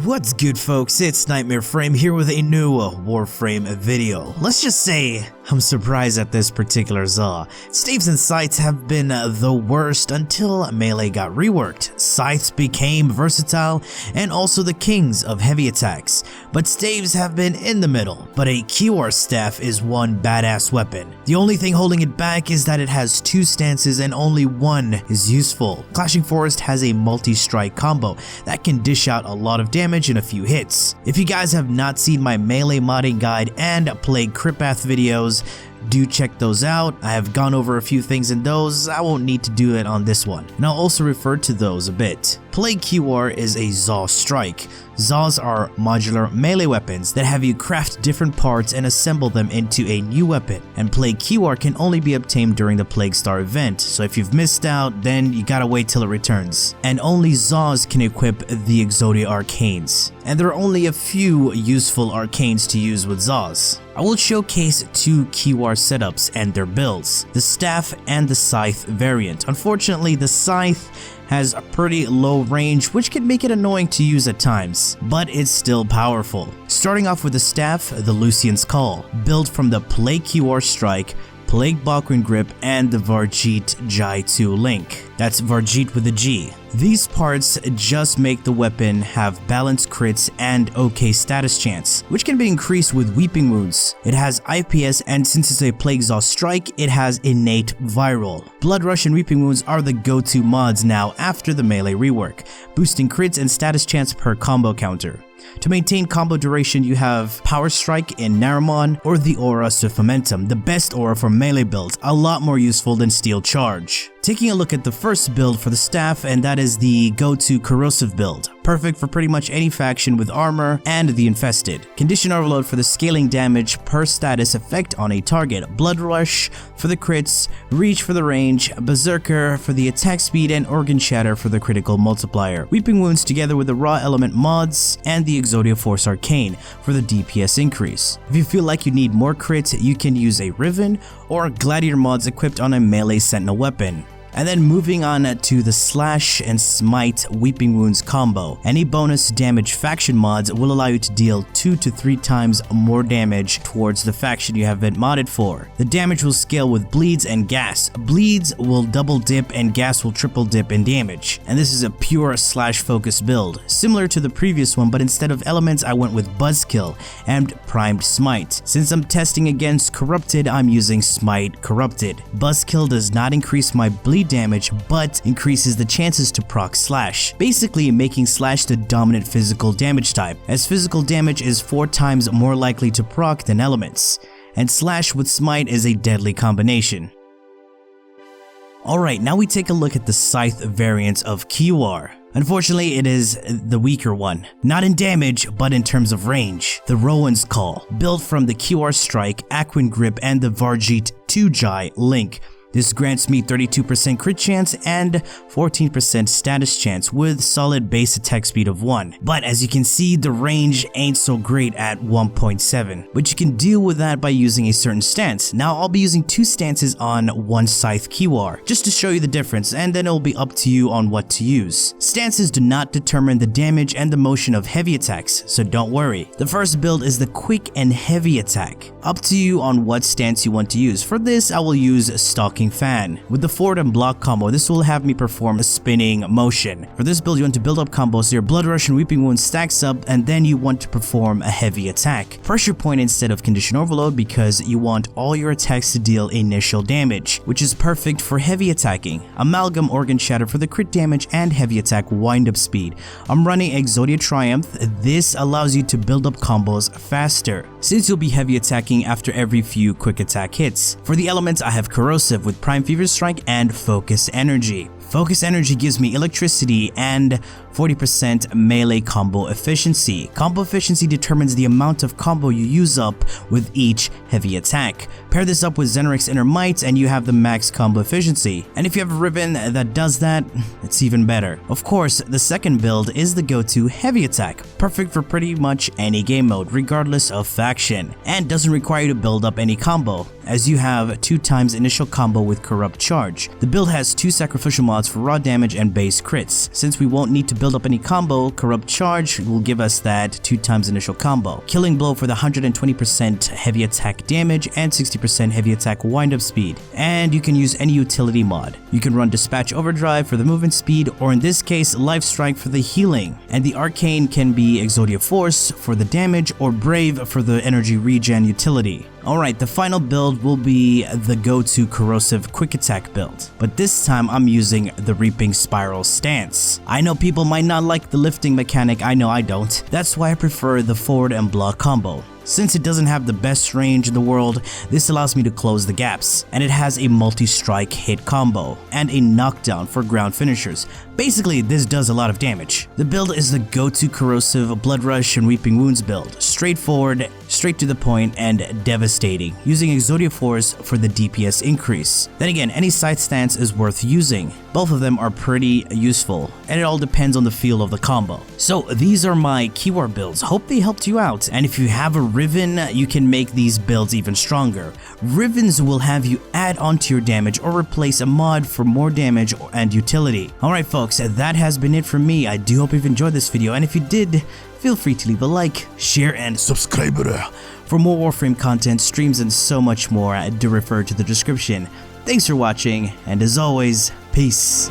What's good, folks? It's KnightmareFrame here with a new Warframe video. Let's just say I'm surprised at this particular Zaw. Staves and Scythes have been the worst until melee got reworked. Scythes became versatile and also the kings of heavy attacks, but Staves have been in the middle. But a Keewar staff is one badass weapon. The only thing holding it back is that it has two stances and only one is useful. Clashing Forest has a multi-strike combo that can dish out a lot of damage in a few hits. If you guys have not seen my melee modding guide and Plague Keewar videos, do check those out. I have gone over a few things in those. I won't need to do it on this one, and I'll also refer to those a bit. Plague Keewar is a Zaw strike. Zaws are modular melee weapons that have you craft different parts and assemble them into a new weapon, and Plague Keewar can only be obtained during the Plague Star event, so if you've missed out, then you gotta wait till it returns. And only Zaws can equip the Exodia Arcanes, and there are only a few useful arcanes to use with Zaws. I will showcase two Keewar setups and their builds, the Staff and the Scythe variant. Unfortunately, the Scythe has a pretty low range, which can make it annoying to use at times, but it's still powerful. Starting off with the Staff, the Lucian's Call, built from the Plague Keewar Strike, Plague Balkrin Grip, and the Varjeet Jai 2 link. That's Varjeet with a G. These parts just make the weapon have balanced crits and okay status chance, which can be increased with Weeping Wounds. It has IPS, and since it's a Plague Zaw strike, it has innate viral. Blood Rush and Weeping Wounds are the go-to mods now after the melee rework, boosting crits and status chance per combo counter. To maintain combo duration, you have Power Strike in Naramon or the Aura Swiftmomentum, the best aura for melee builds, a lot more useful than Steel Charge. Taking a look at the first build for the Staff, and that is the go-to corrosive build, perfect for pretty much any faction with armor and the infested. Condition Overload for the scaling damage per status effect on a target, Blood Rush for the crits, Reach for the range, Berserker for the attack speed, and Organ Shatter for the critical multiplier. Weeping Wounds together with the raw element mods and the Exodia Force Arcane for the DPS increase. If you feel like you need more crits, you can use a Riven or Gladiator mods equipped on a melee sentinel weapon. And then moving on to the Slash and Smite Weeping Wounds combo. Any bonus damage faction mods will allow you to deal 2 to 3 times more damage towards the faction you have been modded for. The damage will scale with bleeds and gas. Bleeds will double dip and gas will triple dip in damage. And this is a pure Slash focused build, similar to the previous one, but instead of elements I went with Buzzkill and Primed Smite. Since I'm testing against Corrupted, I'm using Smite Corrupted. Buzzkill does not increase my bleed damage, but increases the chances to proc Slash, basically making Slash the dominant physical damage type, as physical damage is 4 times more likely to proc than elements, and Slash with Smite is a deadly combination. Alright, now we take a look at the Scythe variant of Keewar. Unfortunately, it is the weaker one, not in damage, but in terms of range. The Rowan's Call, built from the Keewar Strike, Aquin Grip, and the Varjeet Jai link. This grants me 32% crit chance and 14% status chance with solid base attack speed of 1. But as you can see, the range ain't so great at 1.7, but you can deal with that by using a certain stance. Now I'll be using 2 stances on one Scythe Keewar, just to show you the difference, and then it'll be up to you on what to use. Stances do not determine the damage and the motion of heavy attacks, so don't worry. The first build is the quick and heavy attack. Up to you on what stance you want to use. For this, I will use Stalking Fan. With the forward and block combo, this will have me perform a spinning motion. For this build, you want to build up combos so your Blood Rush and Weeping Wounds stacks up, and then you want to perform a heavy attack. Pressure Point instead of Condition Overload because you want all your attacks to deal initial damage, which is perfect for heavy attacking. Amalgam Organ Shatter for the crit damage and heavy attack wind-up speed. I'm running Exodia Triumph. This allows you to build up combos faster, since you'll be heavy attacking after every few quick attack hits. For the elements, I have Corrosive with Prime Fever Strike and Focus Energy. Focus Energy gives me electricity and 40% melee combo efficiency. Combo efficiency determines the amount of combo you use up with each heavy attack. Pair this up with Zenoric's Inner Might and you have the max combo efficiency. And if you have a Ribbon that does that, it's even better. Of course, the second build is the go-to heavy attack, perfect for pretty much any game mode, regardless of faction, and doesn't require you to build up any combo, as you have 2 times initial combo with Corrupt Charge. The build has 2 sacrificial mods mods for raw damage and base crits. Since we won't need to build up any combo, Corrupt Charge will give us that 2 times initial combo. Killing Blow for the 120% heavy attack damage and 60% heavy attack windup speed. And you can use any utility mod. You can run Dispatch Overdrive for the movement speed, or in this case, Life Strike for the healing. And the Arcane can be Exodia Force for the damage or Brave for the energy regen utility. Alright, the final build will be the go-to corrosive quick attack build, but this time I'm using the Reaping Spiral stance. I know people might not like the lifting mechanic, I know I don't. That's why I prefer the forward and block combo. Since it doesn't have the best range in the world, this allows me to close the gaps, and it has a multi-strike hit combo and a knockdown for ground finishers. Basically, this does a lot of damage. The build is the go-to corrosive Blood Rush and Reaping Wounds build. Straightforward, straight to the point, and devastating, using Exodia Force for the DPS increase. Then again, any side stance is worth using. Both of them are pretty useful, and it all depends on the feel of the combo. So these are my Keewar builds. Hope they helped you out, and if you have a Riven, you can make these builds even stronger. Rivens will have you add onto your damage or replace a mod for more damage and utility. Alright folks, that has been it from me. I do hope you've enjoyed this video, and if you did, feel free to leave a like, share, and subscribe. For more Warframe content, streams, and so much more, do refer to the description. Thanks for watching, and as always, peace.